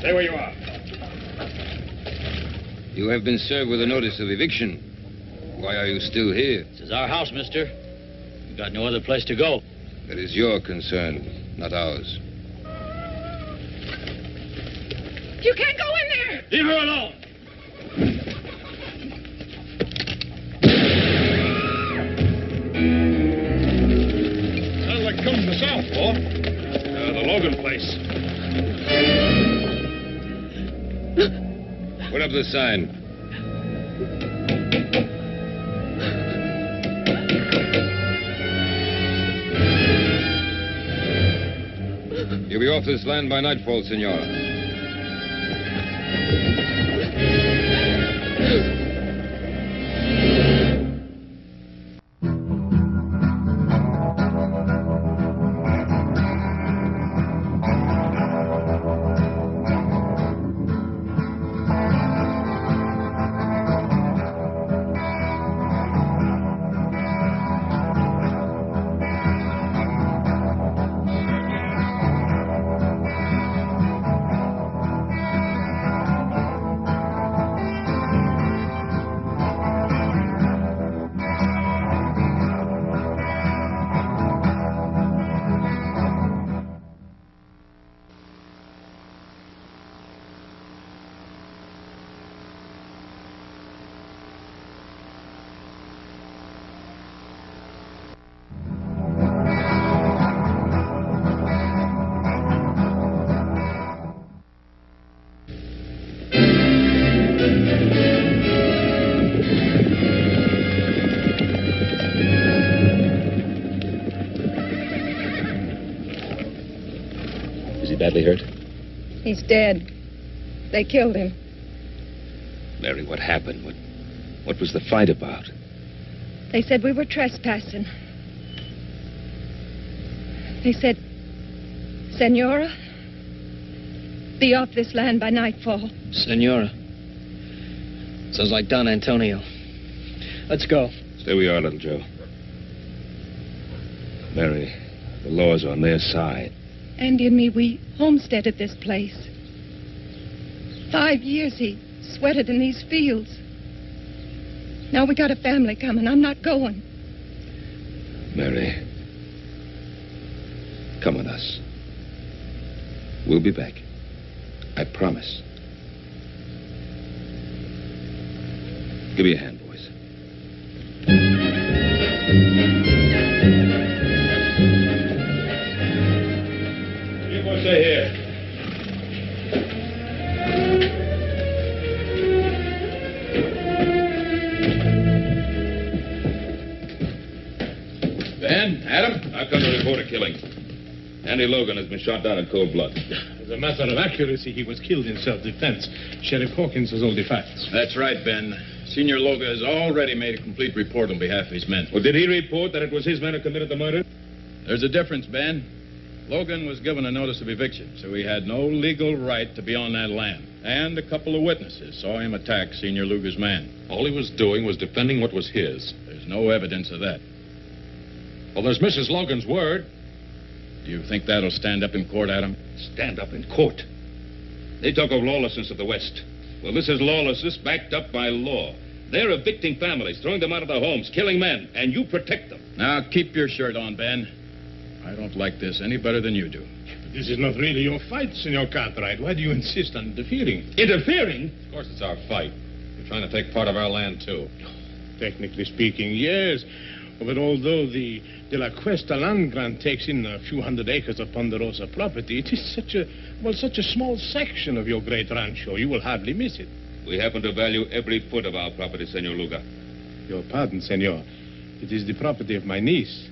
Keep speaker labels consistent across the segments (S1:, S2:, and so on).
S1: Stay where you are.
S2: You have been served with a notice of eviction. Why are you still here?
S3: This is our house, mister. We've got no other place to go.
S2: That is your concern, not ours.
S4: You can't go in there!
S3: Leave her alone!
S1: Sounds like coming from the south, Paul. The Logan place.
S2: Put up the sign. You'll be off this land by nightfall, Senora.
S5: Badly hurt?
S4: He's dead. They killed him.
S5: Mary, what happened? What was the fight about?
S4: They said we were trespassing. They said, Senora, be off this land by nightfall.
S3: Senora. Sounds like Don Antonio. Let's go.
S5: Stay where you are, little Joe. Mary, the law's on their side.
S4: Andy and me, we homesteaded this place. 5 years he sweated in these fields. Now we got a family coming. I'm not going.
S5: Mary, come with us. We'll be back. I promise. Give me a hand, boys.
S1: Stay here.
S5: Ben, Adam, I've come to report a killing. Andy Logan has been shot down in cold blood.
S1: As a matter of accuracy, he was killed in self-defense. Sheriff Hawkins has all the facts.
S6: That's right, Ben. Senior Logan has already made a complete report on behalf of his men.
S5: Well, did he report that it was his men who committed the murder?
S6: There's a difference, Ben. Logan was given a notice of eviction, so he had no legal right to be on that land. And a couple of witnesses saw him attack Senior Luger's man.
S5: All he was doing was defending what was his.
S6: There's no evidence of that.
S5: Well, there's Mrs. Logan's word.
S6: Do you think that'll stand up in court, Adam?
S5: Stand up in court. They talk of lawlessness of the West. Well, this is lawlessness backed up by law. They're evicting families, throwing them out of their homes, killing men, and you protect them.
S6: Now, keep your shirt on, Ben. I don't like this any better than you do.
S1: This is not really your fight, Senor Cartwright. Why do you insist on interfering?
S5: Interfering?
S1: Of course it's our fight. You're trying to take part of our land, too. Technically speaking, yes. But although the De La Cuesta land grant takes in a few hundred acres of Ponderosa property, it is such a small section of your great rancho, you will hardly miss it.
S5: We happen to value every foot of our property, Senor Luga.
S1: Your pardon, senor. It is the property of my niece.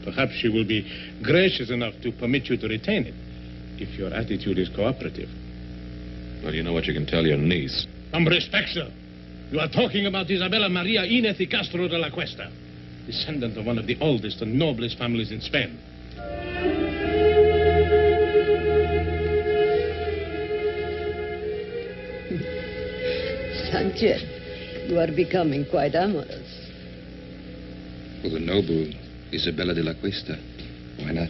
S1: Perhaps she will be gracious enough to permit you to retain it, if your attitude is cooperative.
S5: Well, you know what you can tell your niece.
S1: Some respect, sir. You are talking about Isabella Maria Inez y Castro de la Cuesta, descendant of one of the oldest and noblest families in Spain.
S7: Sanchez, you are becoming quite amorous.
S2: For the noble Isabella de la Cuesta, why not?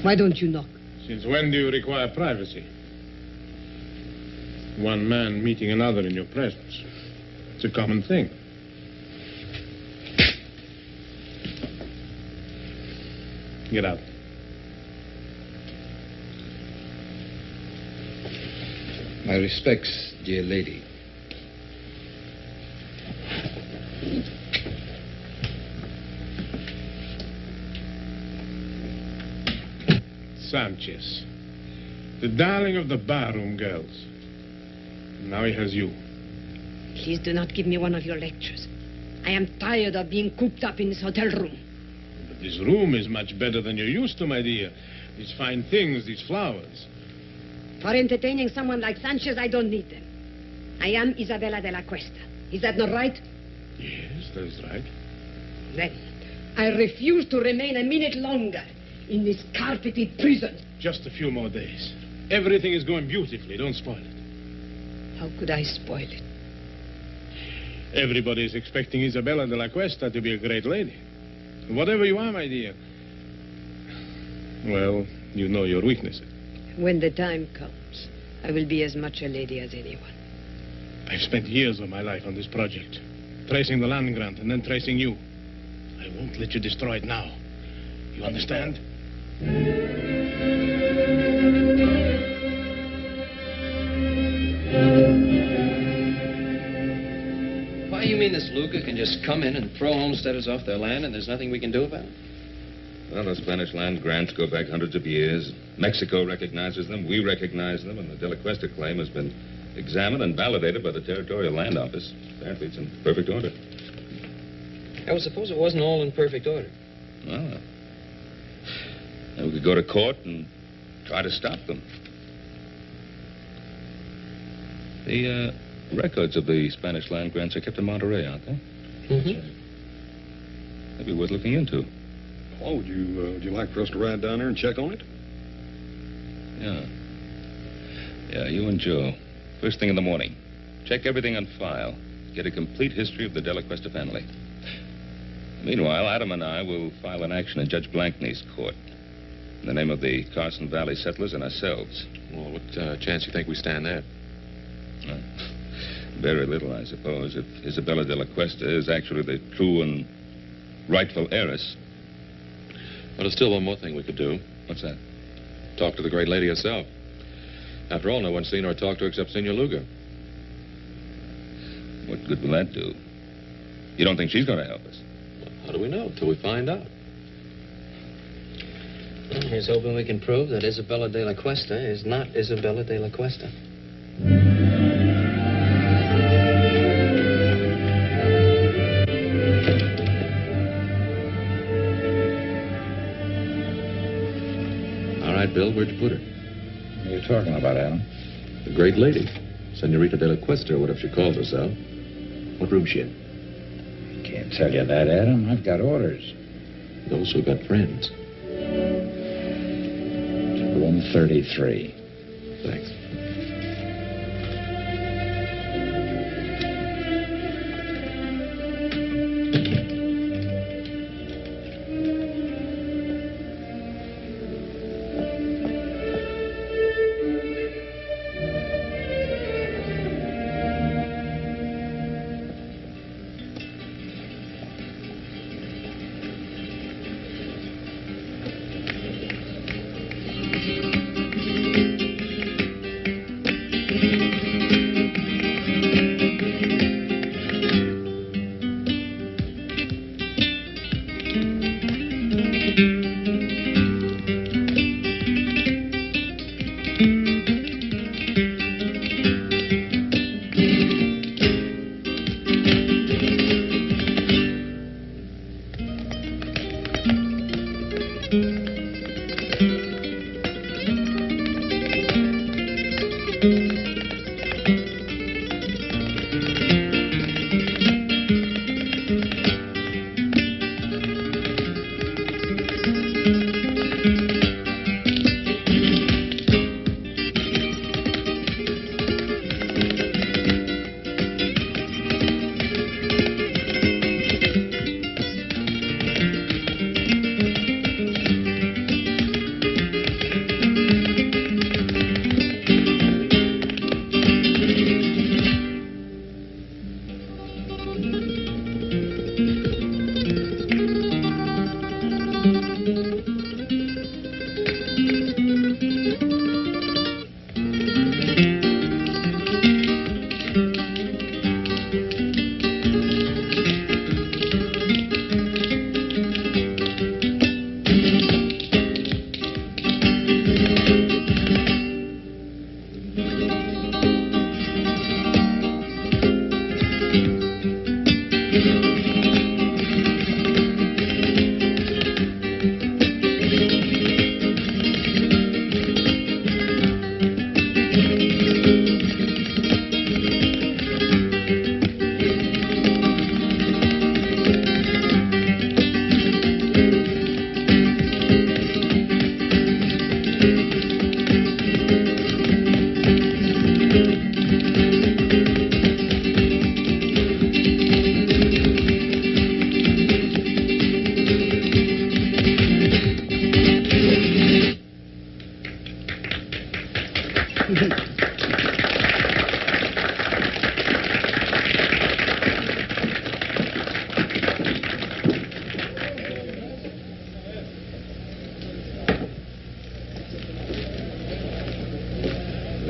S7: Why don't you knock?
S1: Since when do you require privacy? One man meeting another in your presence. It's a common thing. Get out.
S2: My respects, dear lady.
S1: Sanchez, the darling of the barroom girls. Now he has you.
S7: Please do not give me one of your lectures. I am tired of being cooped up in this hotel room.
S1: But this room is much better than you're used to, my dear. These fine things, these flowers.
S7: For entertaining someone like Sanchez, I don't need them. I am Isabella de la Cuesta. Is that not right?
S1: Yes, that's right.
S7: Then, I refuse to remain a minute longer in this carpeted prison.
S1: Just a few more days. Everything is going beautifully. Don't spoil it.
S7: How could I spoil it?
S1: Everybody is expecting Isabella de la Cuesta to be a great lady. Whatever you are, my dear. Well, you know your weaknesses.
S7: When the time comes, I will be as much a lady as anyone.
S1: I've spent years of my life on this project, tracing the land grant and then tracing you. I won't let you destroy it now. You understand?
S3: Why, you mean this Luca can just come in and throw homesteaders off their land and there's nothing we can do about it?
S5: Well, the Spanish land grants go back hundreds of years. Mexico recognizes them, we recognize them, and the De La Cuesta claim has been examined and validated by the Territorial Land Office. Apparently, it's in perfect order.
S3: I would suppose it wasn't all in perfect order.
S5: Well, then we could go to court and try to stop them. The records of the Spanish land grants are kept in Monterey, aren't they?
S3: Mm-hmm.
S5: That'd be worth looking into.
S8: Oh, would you like for us to ride down there and check on it?
S5: Yeah, you and Joe. First thing in the morning. Check everything on file. Get a complete history of the De La Cuesta family. Meanwhile, Adam and I will file an action in Judge Blankney's court in the name of the Carson Valley settlers and ourselves.
S9: Well, what chance do you think we stand there?
S5: Very little, I suppose, if Isabella de la Cuesta is actually the true and rightful heiress.
S9: But there's still one more thing we could do.
S5: What's that?
S9: Talk to the great lady herself. After all, no one's seen her or talked to her except Senor Luger.
S5: What good will that do? You don't think she's going to help us?
S9: Well, how do we know? Till we find out.
S3: Well, here's hoping we can prove that Isabella de la Cuesta is not Isabella de la Cuesta.
S9: All right, Bill, where'd you put her?
S2: What are you talking about, Adam?
S9: The great lady. Senorita de la Cuesta, or whatever she calls herself. What room's she in?
S2: Can't tell you that, Adam. I've got orders.
S9: You also got friends.
S2: Room 33.
S9: Thanks.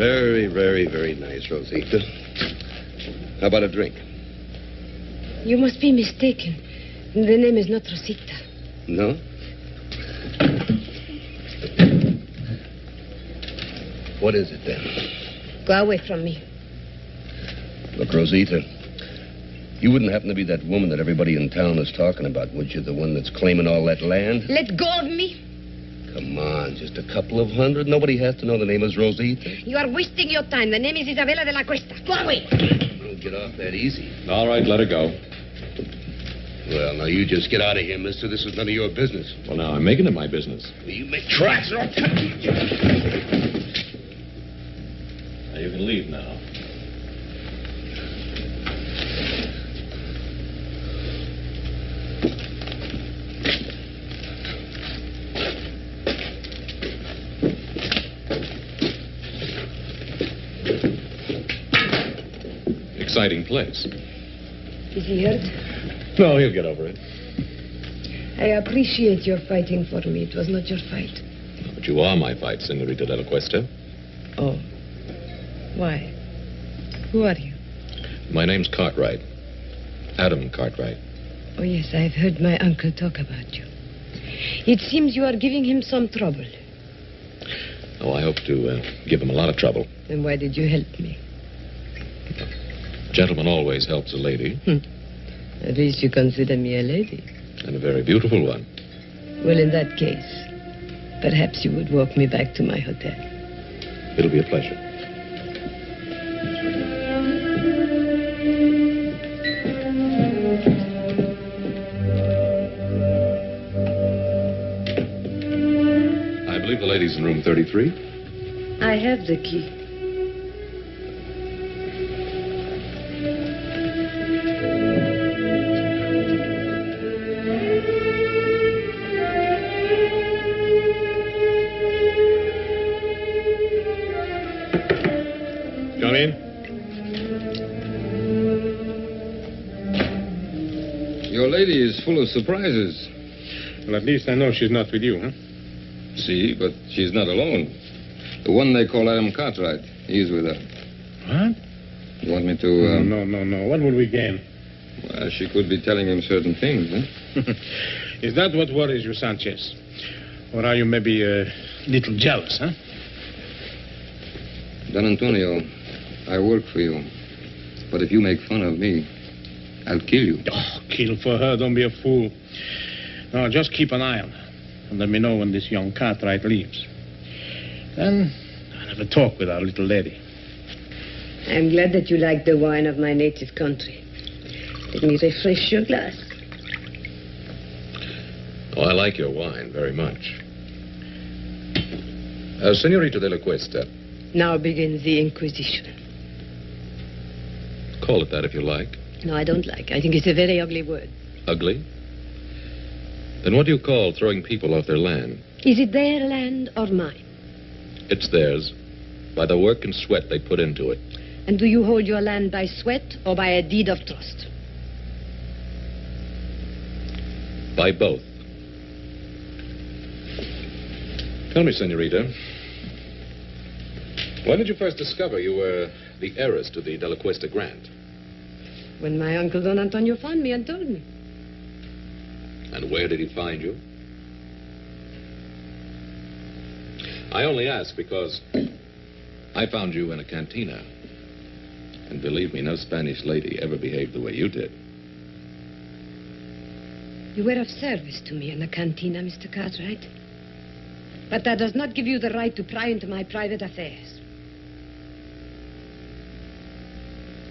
S10: Very, very, very nice, Rosita. How about a drink?
S7: You must be mistaken. The name is not Rosita.
S10: No? What is it, then?
S7: Go away from me.
S10: Look, Rosita, you wouldn't happen to be that woman that everybody in town is talking about, would you? The one that's claiming all that land?
S7: Let go of me.
S10: Come on, just a couple of hundred. Nobody has to know the name is Rosita.
S7: You are wasting your time. The name is Isabella de la Cuesta. Go away.
S10: Don't get off that easy.
S6: All right, let her go.
S10: Well, now you just get out of here, mister. This is none of your business.
S6: Well, now, I'm making it my business.
S10: You make tracks.
S6: Now, you can leave now. Exciting place.
S7: Is he hurt?
S6: No, he'll get over it.
S7: I appreciate your fighting for me. It was not your fight.
S9: But you are my fight, Senorita de la Cuesta.
S7: Oh. Why? Who are you?
S9: My name's Cartwright. Adam Cartwright.
S7: Oh, yes, I've heard my uncle talk about you. It seems you are giving him some trouble.
S9: Oh, I hope to give him a lot of trouble.
S7: Then why did you help me?
S9: Gentleman always helps a lady.
S7: At least you consider me a lady.
S9: And a very beautiful one.
S7: Well, in that case, perhaps you would walk me back to my hotel.
S9: It'll be a pleasure. I believe the lady's in room 33.
S7: I have the key.
S1: Come in.
S2: Your lady is full of surprises.
S1: Well, at least I know she's not with you, huh?
S2: See, but she's not alone. The one they call Adam Cartwright, he's with her.
S1: What?
S2: You want me to...
S1: No. What will we gain?
S2: Well, she could be telling him certain things, huh?
S1: Is that what worries you, Sanchez? Or are you maybe a little jealous, huh?
S2: Don Antonio, I work for you. But if you make fun of me, I'll kill you.
S1: Oh, kill for her. Don't be a fool. No, just keep an eye on her. And let me know when this young Cartwright leaves. Then I'll have a talk with our little lady.
S7: I'm glad that you like the wine of my native country. Let me refresh your glass.
S9: Oh, I like your wine very much. Senorita de la Cuesta.
S7: Now begins the Inquisition.
S9: Call it that if you like.
S7: No, I don't like. I think it's a very ugly word.
S9: Ugly? Then what do you call throwing people off their land?
S7: Is it their land or mine?
S9: It's theirs, by the work and sweat they put into it.
S7: And do you hold your land by sweat or by a deed of trust?
S9: By both. Tell me, Senorita, when did you first discover you were the heiress to the De La Cuesta grant?
S7: When my uncle Don Antonio found me and told me.
S9: And where did he find you? I only ask because I found you in a cantina. And believe me, no Spanish lady ever behaved the way you did.
S7: You were of service to me in the cantina, Mr. Cartwright. But that does not give you the right to pry into my private affairs.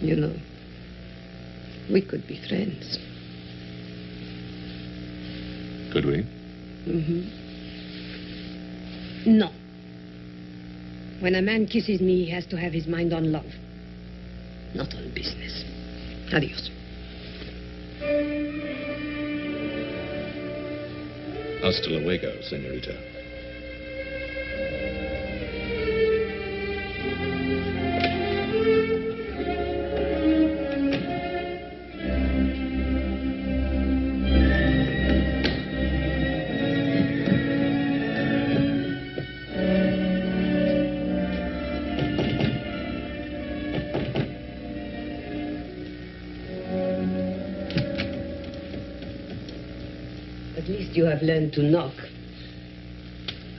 S7: You know, we could be friends.
S9: Could we?
S7: Mm-hmm. No. When a man kisses me, he has to have his mind on love, not on business. Adios.
S9: Hasta luego, senorita.
S7: least you have learned to knock.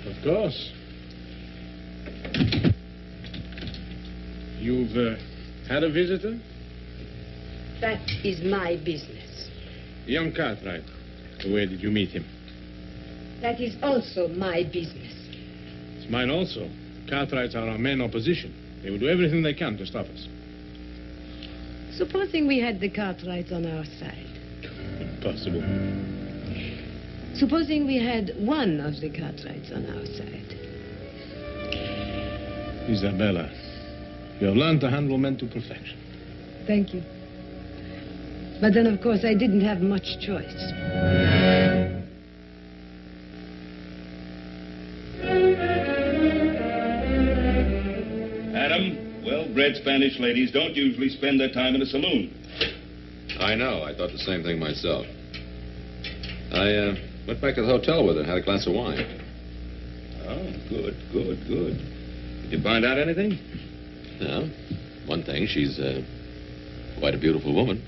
S1: Of course. You've had a visitor?
S7: That is my business.
S1: Young Cartwright. Where did you meet him?
S7: That is also my business.
S1: It's mine also. Cartwrights are our main opposition. They will do everything they can to stop us.
S7: Supposing we had the Cartwrights on our side.
S1: Impossible.
S7: Supposing we had one of the Cartwrights on our side.
S1: Isabella, you have learned to handle men to perfection.
S7: Thank you. But then, of course, I didn't have much choice.
S10: Adam, well-bred Spanish ladies don't usually spend their time in a saloon.
S9: I know. I thought the same thing myself. I went back to the hotel with her and had a glass of wine.
S10: Oh, good. Did you find out anything?
S9: Yeah. One thing, she's quite a beautiful woman.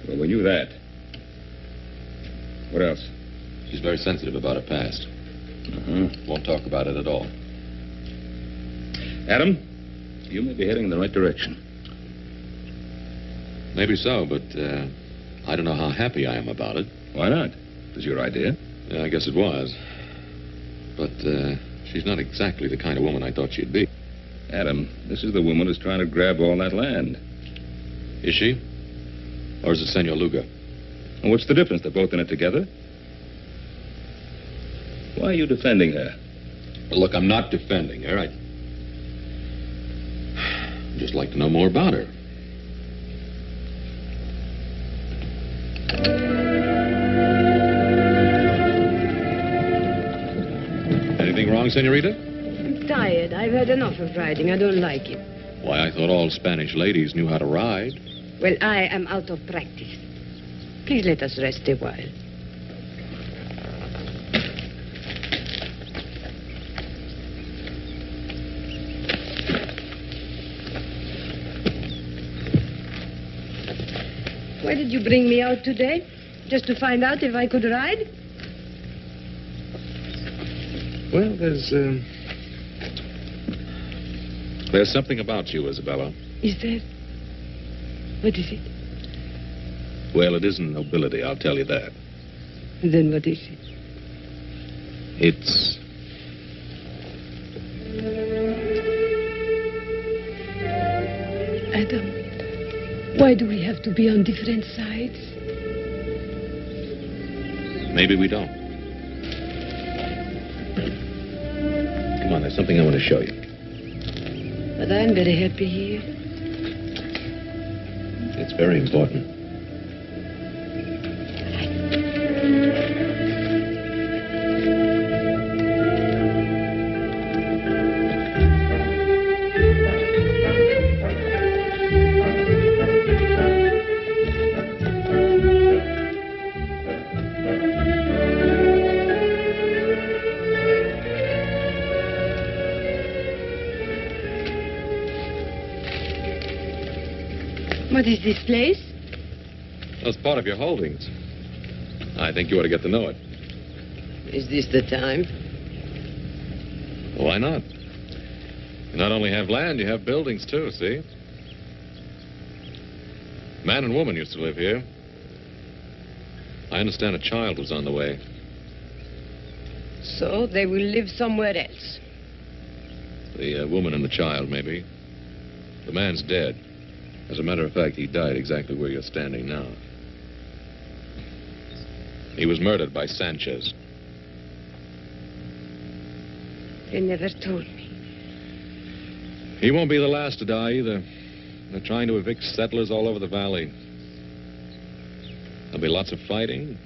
S10: Well, we knew that. What else?
S9: She's very sensitive about her past. Won't talk about it at all.
S10: Adam, you may be heading in the right direction.
S9: Maybe so, but I don't know how happy I am about it.
S10: Why not? It was your idea.
S9: Yeah, I guess it was. But she's not exactly the kind of woman I thought she'd be.
S10: Adam, this is the woman who's trying to grab all that land.
S9: Is she? Or is it Senor Luga?
S10: And what's the difference? They're both in it together. Why are you defending her?
S9: Well, look, I'm not defending her. I'd just like to know more about her. Anything wrong, Senorita?
S7: I'm tired. I've had enough of riding. I don't like it.
S9: Why, I thought all Spanish ladies knew how to ride.
S7: Well, I am out of practice. Please let us rest a while. Why did you bring me out today? Just to find out if I could ride?
S9: Well, there's something about you, Isabella.
S7: Is there? What is it?
S9: Well, it isn't nobility, I'll tell you that.
S7: Then what is it?
S9: It's...
S7: Adam, why do we have to be on different sides?
S9: Maybe we don't. Come on, there's something I want to show you.
S7: But I'm very happy here.
S9: It's very important.
S7: What is this place?
S9: That's part of your holdings. I think you ought to get to know it.
S7: Is this the time?
S9: Why not? You not only have land, you have buildings, too, see? Man and woman used to live here. I understand a child was on the way.
S7: So they will live somewhere else.
S9: The woman and the child, maybe. The man's dead. As a matter of fact, he died exactly where you're standing now. He was murdered by Sanchez.
S7: They never told me.
S9: He won't be the last to die, either. They're trying to evict settlers all over the valley. There'll be lots of fighting,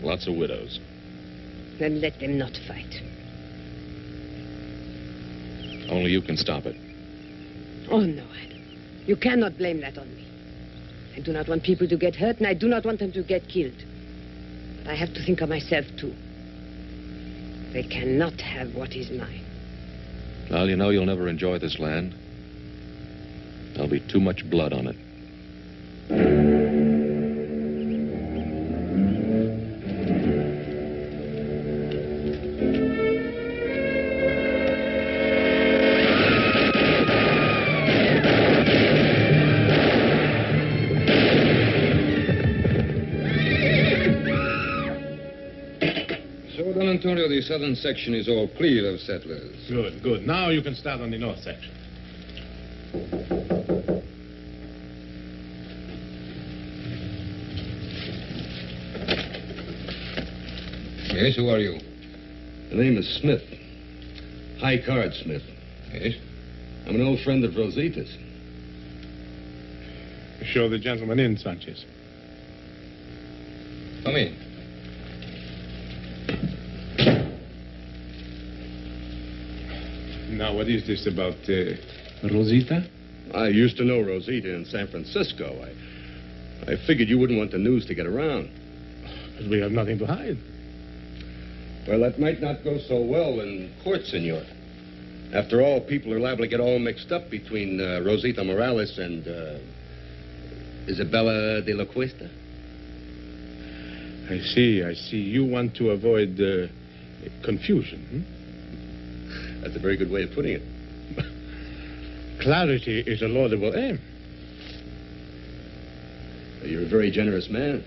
S9: lots of widows.
S7: Then let them not fight.
S9: Only you can stop it.
S7: Oh, no, Adam. You cannot blame that on me. I do not want people to get hurt, and I do not want them to get killed. But I have to think of myself, too. They cannot have what is mine.
S9: Well, you know you'll never enjoy this land. There'll be too much blood on it.
S2: southern section is all clear of settlers.
S1: Good, good. Now you can start on the north section.
S2: Yes, who are you?
S10: The name is Smith. High Card Smith.
S2: Yes?
S10: I'm an old friend of Rosita's.
S1: Show the gentleman in, Sanchez.
S2: Come in.
S1: Now, what is this about Rosita?
S10: I used to know Rosita in San Francisco. I figured you wouldn't want the news to get around.
S1: Because we have nothing to hide.
S10: Well, that might not go so well in court, senor. After all, people are liable to get all mixed up between Rosita Morales and Isabella de la Cuesta.
S1: I see, I see. You want to avoid confusion, hmm?
S10: That's a very good way of putting it.
S1: Clarity is a laudable aim.
S10: You're a very generous man.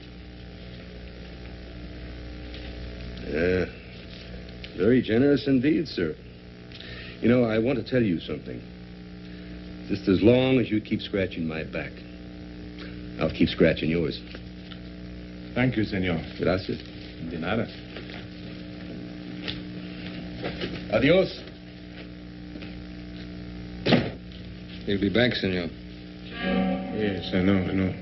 S10: Very generous indeed, sir. You know, I want to tell you something. Just as long as you keep scratching my back, I'll keep scratching yours.
S1: Thank you, senor.
S10: Gracias.
S1: De nada.
S10: Adios.
S2: He'll be back, senor.
S1: Yes, I know, I know.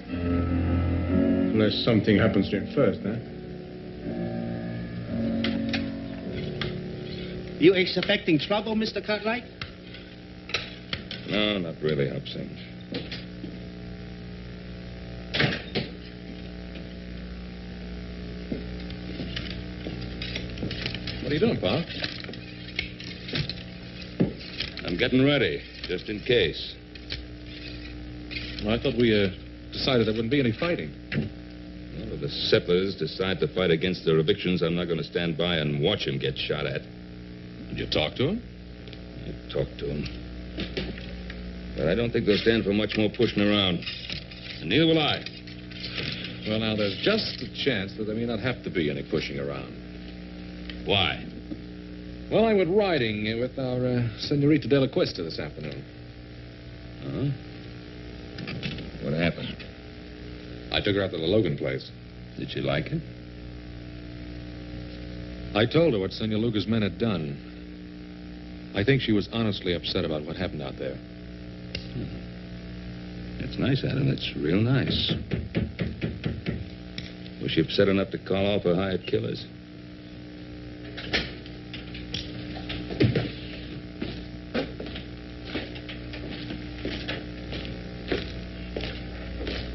S1: Unless something happens to him first, huh?
S11: You expecting trouble, Mr. Cartwright?
S5: No, not really, Hobson.
S9: What are you doing, Pa?
S5: I'm getting ready, just in case.
S9: Well, I thought we decided there wouldn't be any fighting.
S5: Well, if the settlers decide to fight against their evictions, I'm not going to stand by and watch him get shot at.
S9: Did you talk to him?
S5: I talked to him. But I don't think they'll stand for much more pushing around. And neither will I.
S9: Well, now, there's just a chance that there may not have to be any pushing around.
S5: Why?
S9: Well, I went riding with our Senorita de la Cuesta this afternoon.
S5: Huh? What happened?
S9: I took her out to the Logan place.
S5: Did she like it?
S9: I told her what Senor Luga's men had done. I think she was honestly upset about what happened out there.
S5: That's nice, Adam. That's real nice. Was she upset enough to call off her hired killers?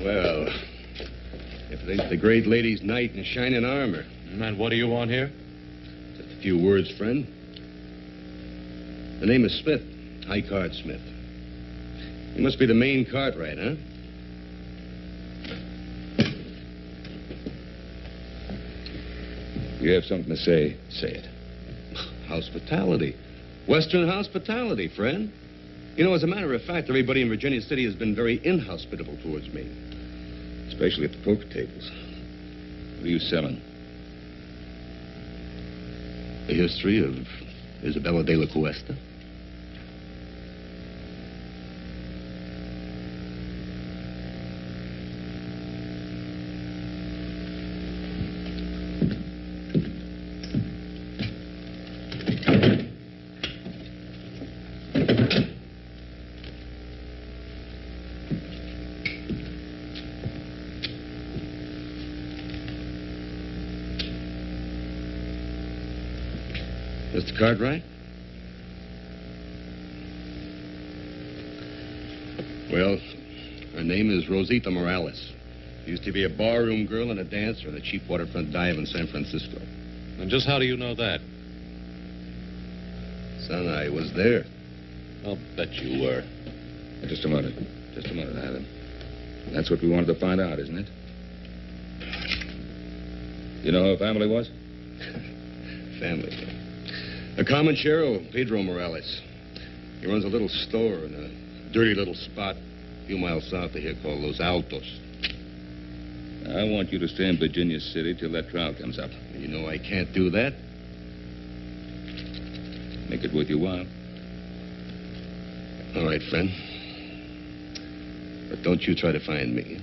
S10: Well, if it ain't the great lady's knight in shining armor.
S9: And what do you want here?
S10: Just a few words, friend. The name is Smith, High Card Smith. You must be the main Cartwright, huh?
S5: You have something to say, say it.
S10: Hospitality. Western hospitality, friend. You know, as a matter of fact, everybody in Virginia City has been very inhospitable towards me. Especially at the poker tables.
S5: What are you selling?
S10: The history of Isabella de la Cuesta. Mr. Cartwright? Well, her name is Rosita Morales. Used to be a barroom girl and a dancer in a cheap waterfront dive in San Francisco.
S9: And just how do you know that?
S10: Son, I was there.
S9: I'll bet you were.
S5: Just a minute. Just a minute, Adam. That's what we wanted to find out, isn't it? You know who her family was?
S10: Family. A comanchero, Pedro Morales. He runs a little store in a dirty little spot a few miles south of here called Los Altos.
S5: I want you to stay in Virginia City till that trial comes up.
S10: You know I can't do that.
S5: make it worth your while.
S10: All right, friend. But don't you try to find me.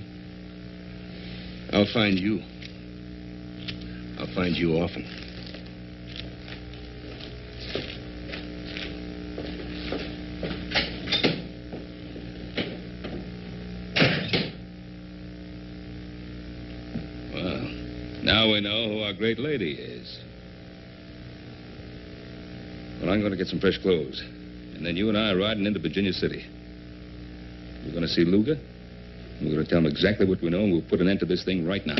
S10: I'll find you. I'll find you often.
S5: Well, now we know who our great lady is. Well, I'm going to get some fresh clothes. And then you and I are riding into Virginia City. We're going to see Luga. We're going to tell him exactly what we know, and we'll put an end to this thing right now.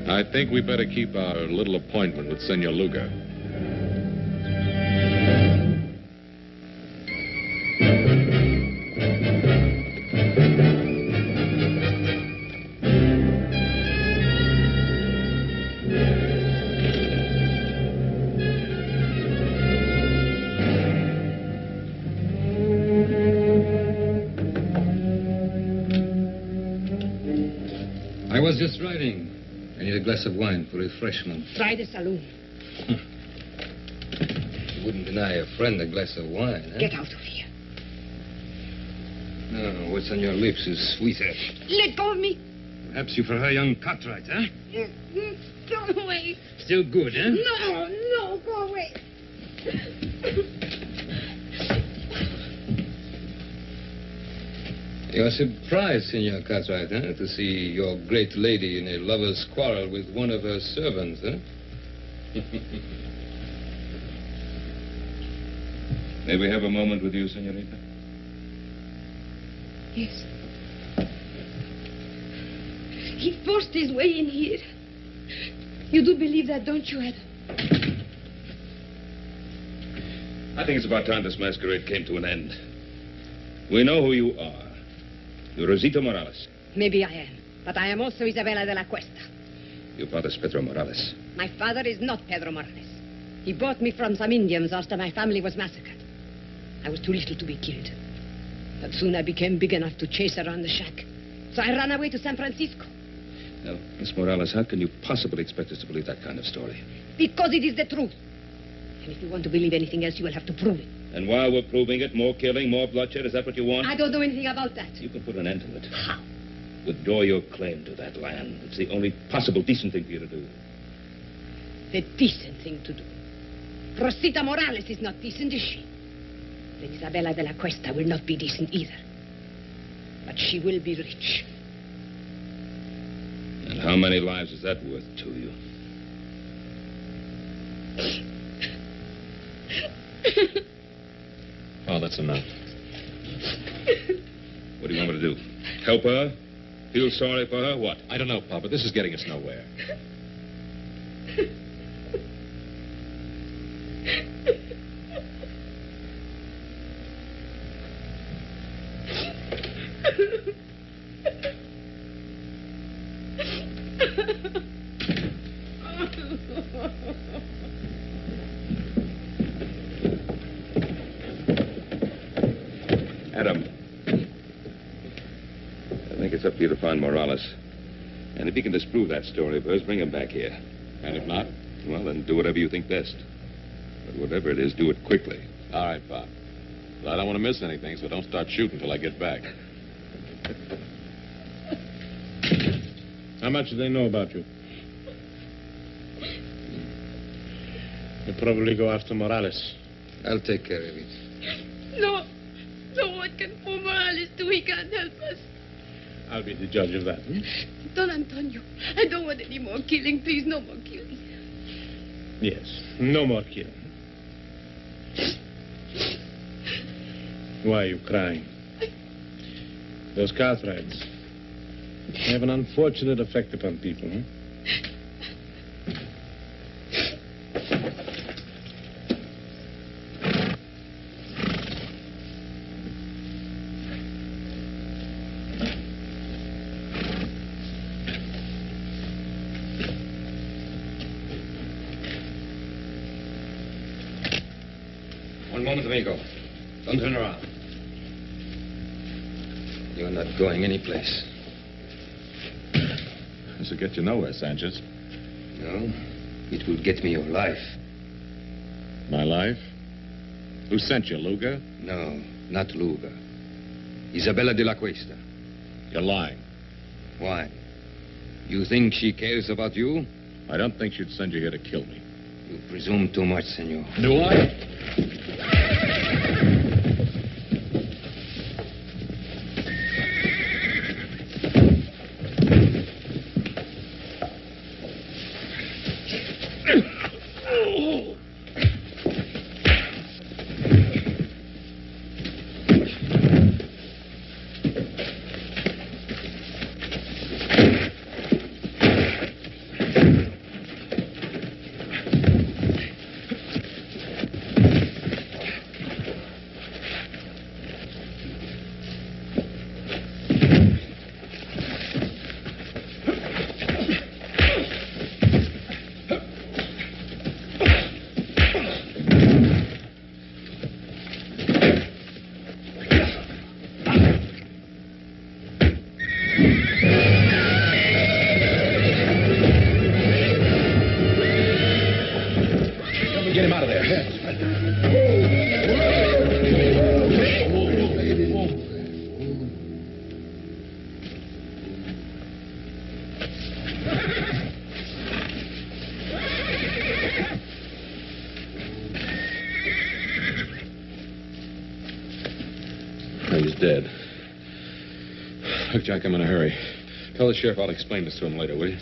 S9: I think we better keep our little appointment with Senor Luga.
S2: I was just riding. I need a glass of wine for refreshment.
S7: Try the saloon.
S2: You wouldn't deny a friend a glass of wine, eh?
S7: Get out of here.
S2: No, what's on your lips is sweeter.
S7: Let go of me.
S2: Perhaps you prefer young Cartwright, huh?
S7: Go away.
S2: Still good, eh?
S7: No, go away.
S2: You're surprised, Senor Cartwright, huh? To see your great lady in a lover's quarrel with one of her servants, huh?
S5: May we have a moment with you, senorita?
S4: Yes.
S12: He forced his way in here. You do believe that, don't you, Adam?
S5: I think it's about time this masquerade came to an end. We know who you are. You're Rosita Morales.
S7: Maybe I am, but I am also Isabella de la Cuesta.
S5: Your father's Pedro Morales.
S7: My father is not Pedro Morales. He bought me from some Indians after my family was massacred. I was too little to be killed. But soon I became big enough to chase around the shack. So I ran away to San Francisco.
S5: Now, Miss Morales, how can you possibly expect us to believe that kind of story?
S7: Because it is the truth. And if you want to believe anything else, you will have to prove it.
S5: And while we're proving it, more killing, more bloodshed, is that what you want?
S7: I don't know anything about that.
S5: You can put an end to it.
S7: How?
S5: Withdraw your claim to that land. It's the only possible decent thing for you to do.
S7: The decent thing to do. Rosita Morales is not decent, is she? Then Isabella de la Cuesta will not be decent either. But she will be rich.
S5: And how many lives is that worth to you?
S9: Oh, that's enough.
S5: What do you want me to do? Help her? Feel sorry for her? What?
S9: I don't know, Papa. This is getting us nowhere.
S5: Adam. I think it's up to you to find Morales. And if you can disprove that story of hers, bring him back here.
S9: And if not?
S5: Well, then do whatever you think best. But whatever it is, do it quickly.
S9: All right, Pop. Well, I don't want to miss anything, so don't start shooting till I get back.
S1: How much do they know about you? You'll probably go after Morales.
S2: I'll take care of it.
S12: No, what can poor Morales do? He can't help us.
S1: I'll be the judge of that.
S12: Don Antonio, I don't want any more killing. Please, no more killing.
S1: Yes, no more killing. Why are you crying? Those Cartwrights have an unfortunate effect upon people, huh?
S2: One moment, amigo. Don't turn around. You're not going anyplace.
S9: This will get you nowhere, Sanchez.
S2: No, it will get me your life.
S9: My life? Who sent you, Luga?
S2: No, not Luga. Isabella de la Cuesta.
S9: You're lying.
S2: Why? You think she cares about you?
S9: I don't think she'd send you here to kill me.
S2: You presume too much, senor.
S9: Do I? Get him out of there. He's dead. Look, Jack, I'm in a hurry. Tell the sheriff I'll explain this to him later, will you?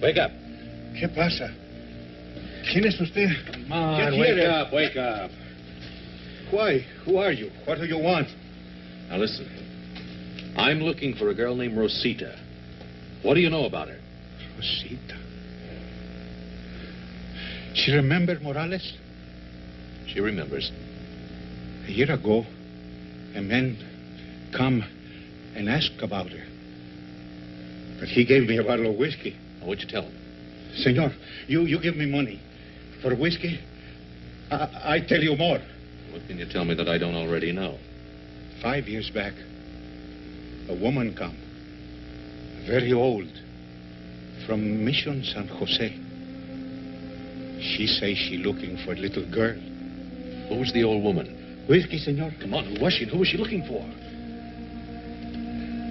S9: Wake up.
S1: ¿Qué pasa? ¿Quién es usted?
S9: Come on, wake up, wake up.
S1: Why? Who are you? What do you want?
S9: Now listen. I'm looking for a girl named Rosita. What do you know about her?
S1: Rosita. She remember Morales?
S9: She remembers.
S1: A year ago, a man come and ask about her. But he gave me a bottle of whiskey.
S9: What'd you tell him?
S1: Senor, you give me money for whiskey. I tell you more.
S9: What can you tell me that I don't already know?
S1: 5 years back, a woman come, very old, from Mission San Jose. She say she looking for a little girl.
S9: Who was the old woman?
S1: Whiskey, senor.
S9: Come on, who was she? Who was she looking for?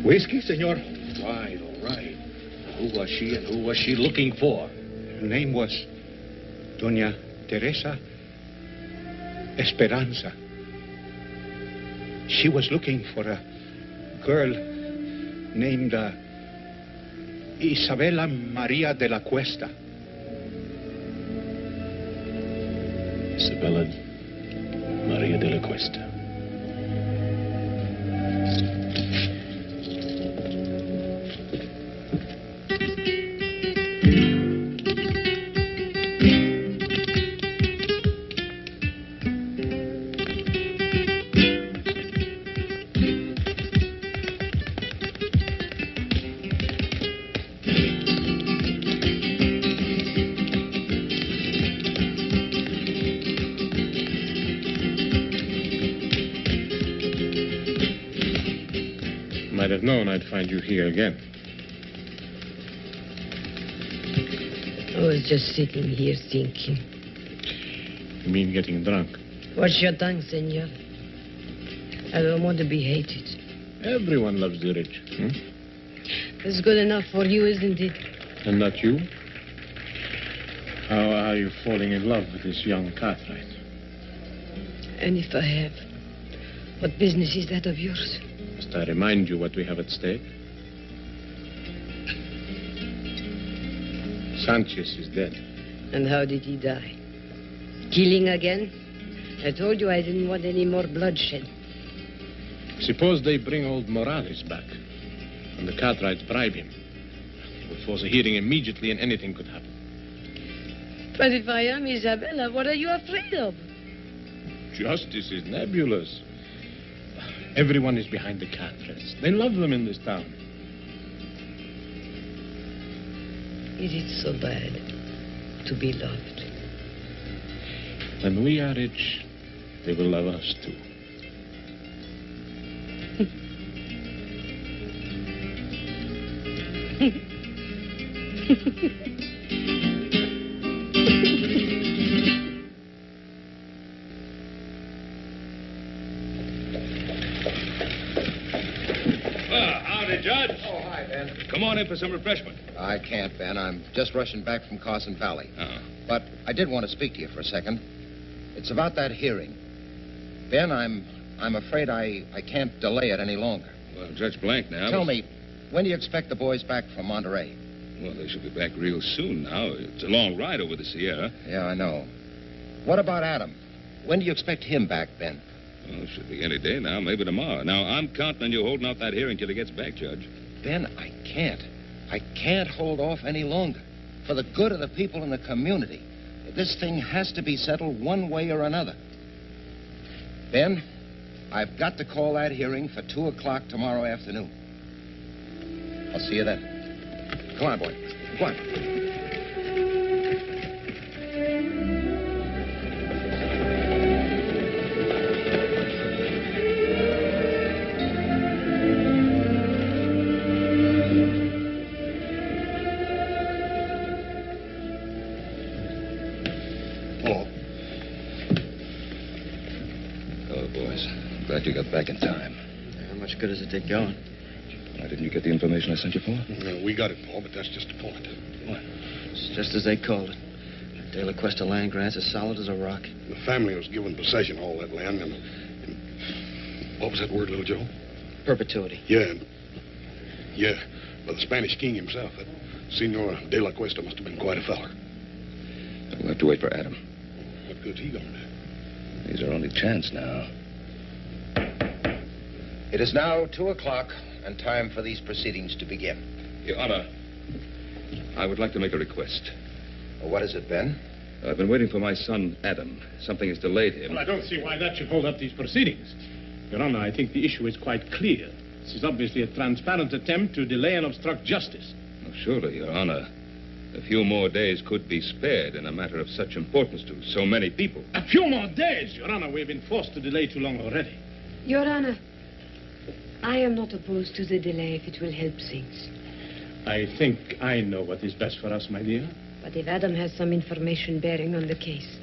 S1: Whiskey, senor.
S9: All right. Who was she and who was she looking for?
S1: Her name was Doña Teresa Esperanza. She was looking for a girl named Isabella Maria de la Cuesta.
S9: Isabella Maria de la Cuesta.
S1: Might have known I'd find you here again.
S7: I was just sitting here thinking.
S1: You mean getting drunk?
S7: What's your tongue, senor? I don't want to be hated.
S1: Everyone loves the rich.
S7: That's good enough for you, isn't it?
S1: And not you? How are you falling in love with this young Cartwright?
S7: And if I have, what business is that of yours?
S1: Must I remind you what we have at stake? Sanchez is dead.
S7: And how did he die? Killing again? I told you I didn't want any more bloodshed.
S1: Suppose they bring old Morales back, and the Cartwrights bribe him. We'll force a hearing immediately, and anything could happen.
S7: But if I am Isabella, what are you afraid of?
S1: Justice is nebulous. Everyone is behind the Cartwrights. They love them in this town.
S7: Is it so bad to be loved?
S1: When we are rich, they will love us too.
S5: Howdy, Judge.
S13: Oh, hi, Ben.
S5: Come on in for some refreshment.
S13: I can't, Ben. I'm just rushing back from Carson Valley.
S5: Oh.
S13: But I did want to speak to you for a second. It's about that hearing. Ben, I'm afraid I can't delay it any longer.
S5: Well, Judge Blank now...
S13: Tell me, when do you expect the boys back from Monterey?
S5: Well, they should be back real soon now. It's a long ride over the Sierra.
S13: Yeah, I know. What about Adam? When do you expect him back, Ben?
S5: Well, it should be any day now, maybe tomorrow. Now, I'm counting on you holding off that hearing till he gets back, Judge.
S13: Ben, I can't. I can't hold off any longer. For the good of the people in the community, this thing has to be settled one way or another. Ben, I've got to call that hearing for 2 o'clock tomorrow afternoon. I'll see you then. Come on, boy. Come on.
S5: Glad you got back in time.
S3: How much good does it take going?
S5: Why didn't you get the information I sent you for?
S8: No, we got it, Paul, but that's just the point.
S3: What? It's just as they called it. The De La Cuesta land grant's as solid as a rock.
S8: The family was given possession of all that land, and what was that word, little Joe?
S3: Perpetuity.
S8: Yeah, by the Spanish king himself. That Senor De La Cuesta must have been quite a feller.
S5: We'll have to wait for Adam.
S8: What good's he gonna do?
S5: He's our only chance now.
S13: It is now 2 o'clock and time for these proceedings to begin.
S5: Your Honor, I would like to make a request.
S13: Well, what is it, Ben?
S5: I've been waiting for my son, Adam. Something has delayed him.
S1: Well, I don't see why that should hold up these proceedings. Your Honor, I think the issue is quite clear. This is obviously a transparent attempt to delay and obstruct justice.
S5: Well, surely, Your Honor. A few more days could be spared in a matter of such importance to so many people.
S1: A few more days, Your Honor. We've been forced to delay too long already.
S7: Your Honor, I am not opposed to the delay if it will help things.
S1: I think I know what is best for us, my dear.
S7: But if Adam has some information bearing on the case,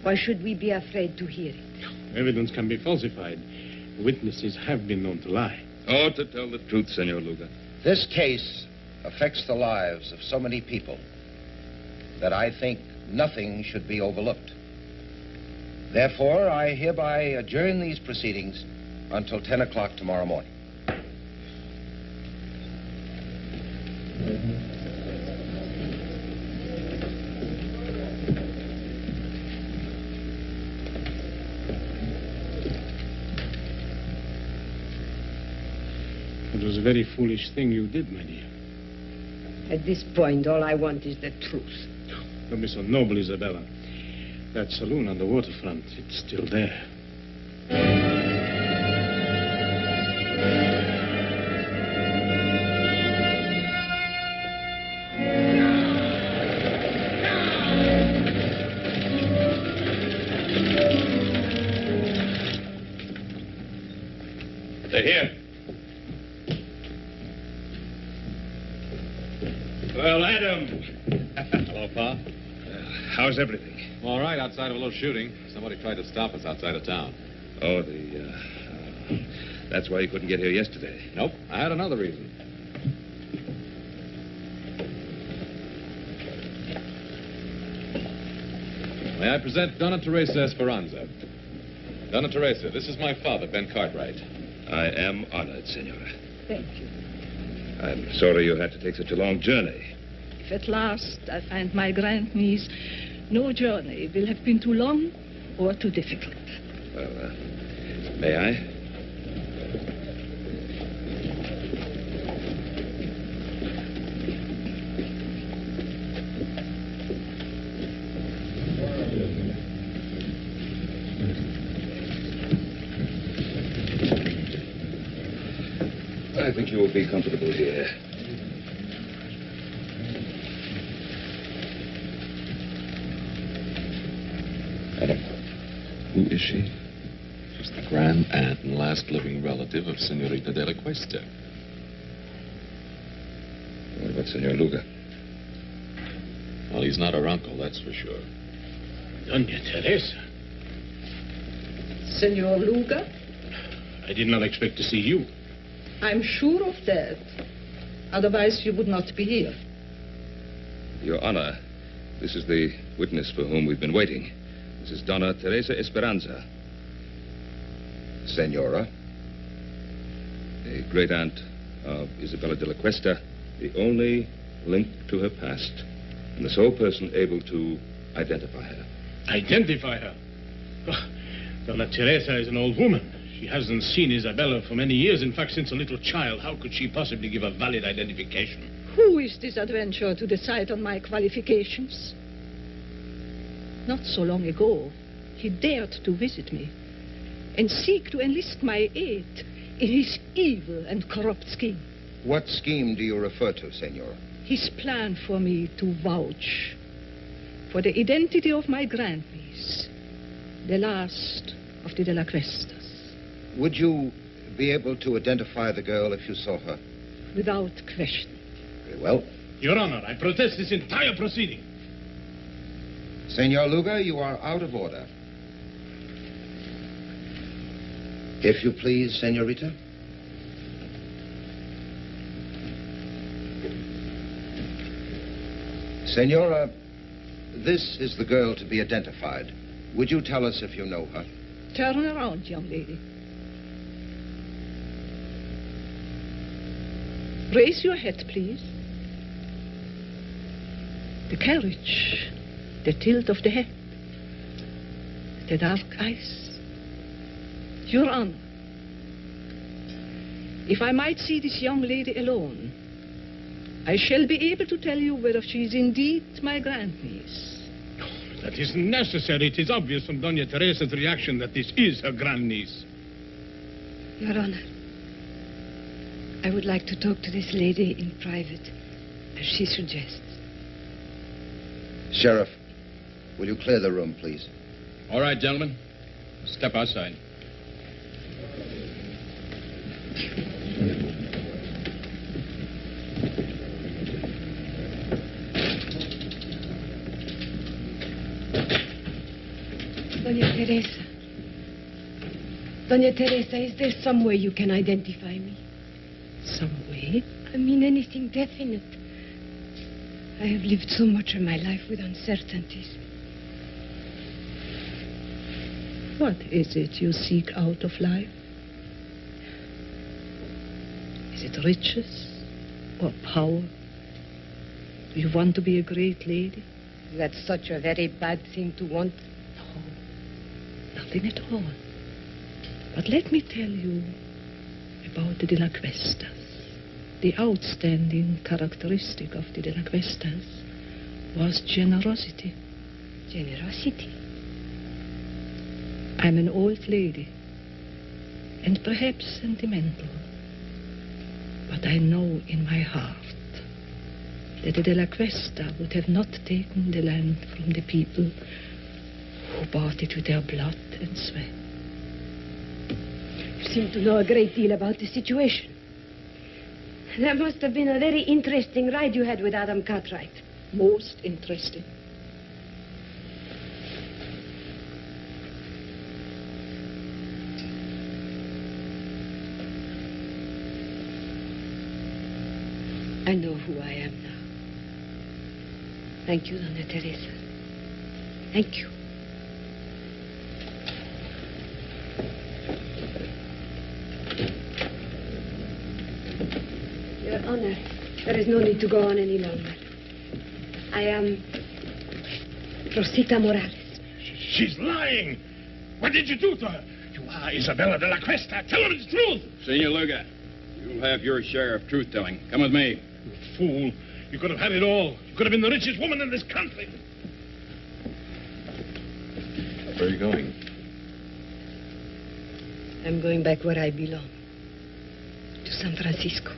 S7: why should we be afraid to hear it?
S1: Evidence can be falsified. Witnesses have been known to lie.
S5: Oh, to tell the truth, Senor Luga.
S13: This case affects the lives of so many people that I think nothing should be overlooked. Therefore, I hereby adjourn these proceedings until 10 o'clock tomorrow morning.
S1: It was a very foolish thing you did, my dear.
S7: At this point, all I want is the truth.
S1: Don't be so noble, Isabella. That saloon on the waterfront, it's still there.
S5: They're here. Well, Adam.
S14: Hello, Pa.
S5: How's everything?
S14: All right, outside of a little shooting. Somebody tried to stop us outside of town.
S5: Oh, That's why you couldn't get here yesterday.
S9: Nope, I had another reason. May I present Donna Teresa Esperanza? Donna Teresa, this is my father, Ben Cartwright.
S5: I am honored, Senora.
S4: Thank you.
S5: I'm sorry you had to take such a long journey.
S15: If at last I find my grandniece, no journey will have been too long or too difficult.
S5: Well, may I? I think you will be comfortable here.
S9: Adam, who is she? She's the grand aunt and last living relative of Senorita de la Cuesta.
S5: What about Senor Luga?
S9: Well, he's not her uncle, that's for sure.
S1: Doña Teresa.
S15: Senor Luga,
S1: I did not expect to see you.
S15: I'm sure of that. Otherwise, you would not be here.
S5: Your Honor, this is the witness for whom we've been waiting. This is Donna Teresa Esperanza.
S13: Senora?
S5: The great-aunt of Isabella de la Cuesta, the only link to her past, and the sole person able to identify her.
S1: Identify her? Oh, Donna Teresa is an old woman. She hasn't seen Isabella for many years. In fact, since a little child. How could she possibly give a valid identification?
S15: Who is this adventurer to decide on my qualifications? Not so long ago, he dared to visit me and seek to enlist my aid in his evil and corrupt scheme.
S13: What scheme do you refer to, Senora?
S15: His plan for me to vouch for the identity of my grandniece, the last of the De La Cuestas.
S13: Would you be able to identify the girl if you saw her?
S15: Without question.
S13: Very well.
S1: Your Honor, I protest this entire proceeding.
S13: Senor Luga, you are out of order. If you please, Senorita. Senora, this is the girl to be identified. Would you tell us if you know her?
S15: Turn around, young lady. Raise your head, please. The carriage, the tilt of the head, the dark eyes. Your Honor, if I might see this young lady alone, I shall be able to tell you whether she is indeed my grandniece.
S1: That isn't necessary. It is obvious from Doña Teresa's reaction that this is her grandniece.
S4: Your Honor, I would like to talk to this lady in private, as she suggests.
S13: Sheriff, will you clear the room, please?
S6: All right, gentlemen. Step outside.
S4: Doña Teresa. Doña Teresa, is there some way you can identify me?
S15: Some way?
S4: I mean anything definite. I have lived so much of my life with uncertainties.
S15: What is it you seek out of life? Is it riches or power? Do you want to be a great lady?
S7: That's such a very bad thing to want.
S15: No, nothing at all. But let me tell you about the De La Cuestas. The outstanding characteristic of the De La Cuestas was generosity.
S4: Generosity?
S15: I'm an old lady, and perhaps sentimental. But I know in my heart that the De La Cuesta would have not taken the land from the people who bought it with their blood and sweat.
S4: You seem to know a great deal about the situation. That must have been a very interesting ride you had with Adam Cartwright.
S15: Most interesting.
S7: I know who I am now. Thank you, Donna Teresa. Thank you. Your Honor, there is no need to go on any longer. I am Rosita Morales.
S1: She's lying. What did you do to her? You are Isabella de la Cuesta. Tell her the truth.
S6: Senor Luga, you'll have your share of truth-telling. Come with me.
S1: You fool. You could have had it all. You could have been the richest woman in this country.
S9: Where are you going?
S7: I'm going back where I belong. To San Francisco.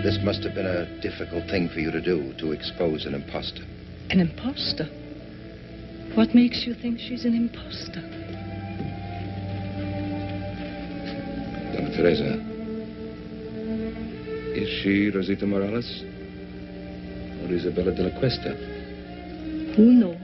S13: This must have been a difficult thing for you to do, to expose an imposter.
S15: An imposter? What makes you think she's an imposter?
S2: Donna Teresa, is she Rosita Morales or Isabella de la Cuesta?
S15: Who knows?